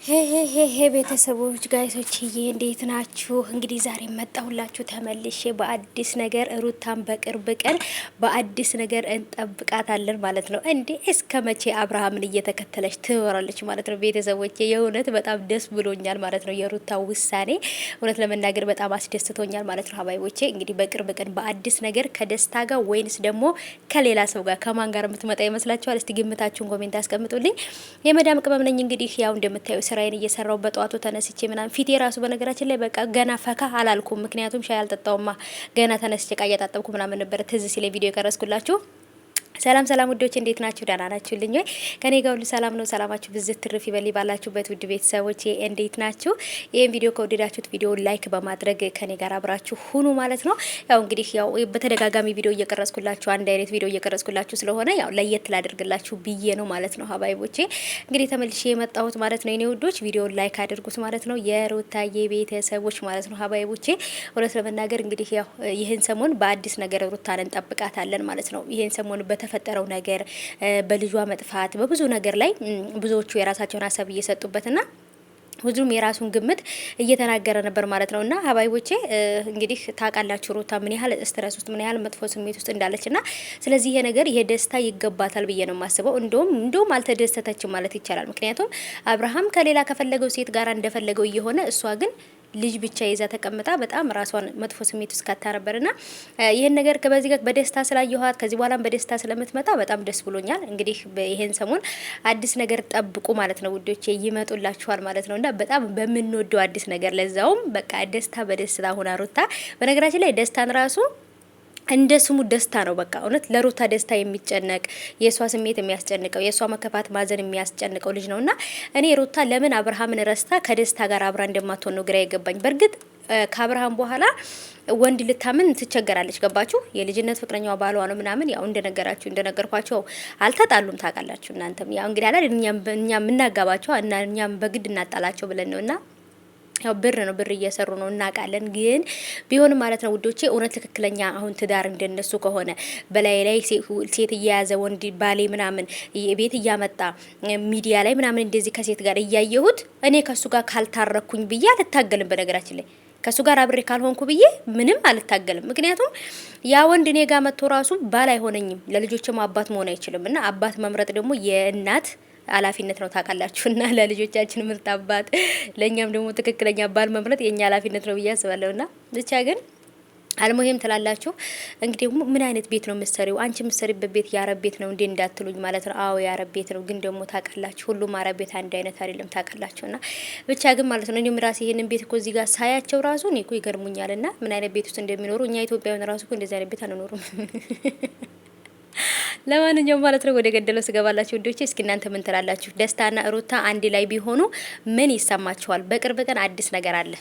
ሄ ቤተሰቦች ጋይሶችዬ እንዴት ናችሁ? እንግዲህ ዛሬ መጣሁላችሁ ተመልሼ በአዲስ ነገር። ሩታን በቅርብ ቀን በአዲስ ነገር እንጠብቃታለን ማለት ነው። እንዴ እስከ መቼ አብርሃምን እየተከተለች ትኖራለች ማለት ነው? ቤተሰቦች የእውነት በጣም ደስ ብሎኛል ማለት ነው። የሩታ ውሳኔ እውነት ለመናገር በጣም አስደስቶኛል ማለት ነው። ሀባይቦቼ እንግዲህ በቅርብ ቀን በአዲስ ነገር ከደስታ ጋር ወይንስ ደግሞ ከሌላ ሰው ጋር ከማን ጋር የምትመጣ ይመስላችኋል? እስቲ ግምታችሁን ኮሜንት አስቀምጡልኝ። የመዳም ቅመም ነኝ እንግዲህ ያው እንደምታዩ ስራዬን እየሰራው በጧቱ ተነስቼ ምናምን ፊቴ ራሱ በነገራችን ላይ በቃ ገና ፈካ አላልኩም። ምክንያቱም ሻይ አልጠጣውማ ገና ተነስቼ ቃ እያጣጠብኩ ምናምን ነበር ትዝ ሲለኝ ቪዲዮ የቀረስኩላችሁ። ሰላም ሰላም ውዶች እንዴት ናችሁ? ደህና ናችሁልኝ ወይ? ከኔ ጋር ሁሉ ሰላም ነው። ሰላማችሁ ብዝት ትርፍ ይበል ባላችሁበት ውድ ቤተሰቦች እንዴት ናችሁ? ይሄን ቪዲዮ ከወደዳችሁት ቪዲዮ ላይክ በማድረግ ከኔ ጋር አብራችሁ ሁኑ ማለት ነው። ያው እንግዲህ ያው በተደጋጋሚ ቪዲዮ እየቀረስኩላችሁ አንድ አይነት ቪዲዮ እየቀረስኩላችሁ ስለሆነ ያው ለየት ላደርግላችሁ ብዬ ነው ማለት ነው። ሀባይቦቼ እንግዲህ ተመልሼ የመጣሁት ማለት ነው። የኔ ውዶች ቪዲዮን ላይክ አድርጉት ማለት ነው። የሩታዬ ቤተሰቦች ማለት ነው። ሀባይቦቼ እውነት ለመናገር እንግዲህ ያው ይህን ሰሞን በአዲስ ነገር ሩታን እንጠብቃታለን ማለት ነው። ይህን ሰሞን በተፈጠረው ነገር በልጇ መጥፋት በብዙ ነገር ላይ ብዙዎቹ የራሳቸውን ሀሳብ እየሰጡበትና ሁሉም የራሱን ግምት እየተናገረ ነበር ማለት ነውና ሀባይቦቼ እንግዲህ ታውቃላችሁ ሩታ ምን ያህል ስትረስ ውስጥ ምን ያህል መጥፎ ስሜት ውስጥ እንዳለችና ስለዚህ ይሄ ነገር ይሄ ደስታ ይገባታል ብዬ ነው የማስበው። እንደውም አልተደሰተችም ማለት ይቻላል። ምክንያቱም አብርሃም ከሌላ ከፈለገው ሴት ጋር እንደፈለገው እየሆነ እሷ ግን ልጅ ብቻ ይዛ ተቀምጣ በጣም ራሷን መጥፎ ስሜት ውስጥ ካታ ነበርና ይሄን ነገር በዚህ ጋር በደስታ ስላየኋት ከዚህ በኋላም በደስታ ስለምትመጣ በጣም ደስ ብሎኛል። እንግዲህ ይሄን ሰሞን አዲስ ነገር ጠብቁ ማለት ነው ውዶቼ፣ ይመጡላችኋል ማለት ነውና በጣም በምንወደው አዲስ ነገር ለዛውም በቃ ደስታ በደስታ ሆና ሩታ በነገራችን ላይ ደስታን ራሱ እንደ ስሙ ደስታ ነው። በቃ እውነት ለሩታ ደስታ የሚጨነቅ የሷ ስሜት የሚያስጨንቀው የሷ መከፋት ማዘን የሚያስጨንቀው ልጅ ነውና እኔ ሩታ ለምን አብርሃምን ረስታ ከደስታ ጋር አብራ እንደማትሆን ነው ግራ የገባኝ። በእርግጥ ከአብርሃም በኋላ ወንድ ልታምን ትቸገራለች። ገባችሁ? የልጅነት ፍቅረኛዋ ባሏ ነው ምናምን ያው እንደነገርኳቸው አልተጣሉም። ታውቃላችሁ እናንተም ያው እንግዲህ አላ እኛም የምናጋባቸው እና እኛም በግድ እናጣላቸው ብለን ነውና ያው ብር ነው ብር እየሰሩ ነው እናውቃለን። ግን ቢሆንም ማለት ነው ውዶቼ እውነት ትክክለኛ አሁን ትዳር እንደነሱ ከሆነ በላይ ሴት እየያዘ ወንድ ባሌ ምናምን ቤት እያመጣ ሚዲያ ላይ ምናምን እንደዚህ ከሴት ጋር እያየሁት እኔ ከሱ ጋር ካልታረኩኝ ብዬ አልታገልም። በነገራችን ላይ ከሱ ጋር አብሬ ካልሆንኩ ብዬ ምንም አልታገልም። ምክንያቱም ያ ወንድ እኔ ጋር መጥቶ ራሱ ባል አይሆነኝም፣ ለልጆችም አባት መሆን አይችልም። እና አባት መምረጥ ደግሞ የእናት ኃላፊነት ነው ታውቃላችሁ። እና ለልጆቻችን ምርጥ አባት ለኛም ደግሞ ትክክለኛ ባል መምረጥ የኛ ኃላፊነት ነው ብዬ አስባለሁና ብቻ ግን አልሙሂም ትላላችሁ። እንግዲህ ምን አይነት ቤት ነው የምትሰሪው? አንቺ የምትሰሪበት ቤት የአረብ ቤት ነው እንዴ እንዳትሉኝ ማለት ነው። አዎ የአረብ ቤት ነው፣ ግን ደግሞ ታውቃላችሁ ሁሉም አረብ ቤት አንድ አይነት አይደለም ታውቃላችሁና ብቻ ግን ማለት ነው እኔም ራሴ ይሄንን ቤት እኮ እዚህ ጋር ሳያቸው ራሱ እኔ እኮ ይገርሙኛልና ምን አይነት ቤት ውስጥ እንደሚኖሩ እኛ ኢትዮጵያውያን ራሱ እኮ እንደዚህ አይነት ቤት አንኖሩም። ለማንኛውም ማለት ነው ወደ ገደለው ስገባላችሁ ውዶቼ፣ እስኪ እናንተ ምን ትላላችሁ? ደስታና ሩታ አንድ ላይ ቢሆኑ ምን ይሰማችኋል? በቅርብ ቀን አዲስ ነገር አለ።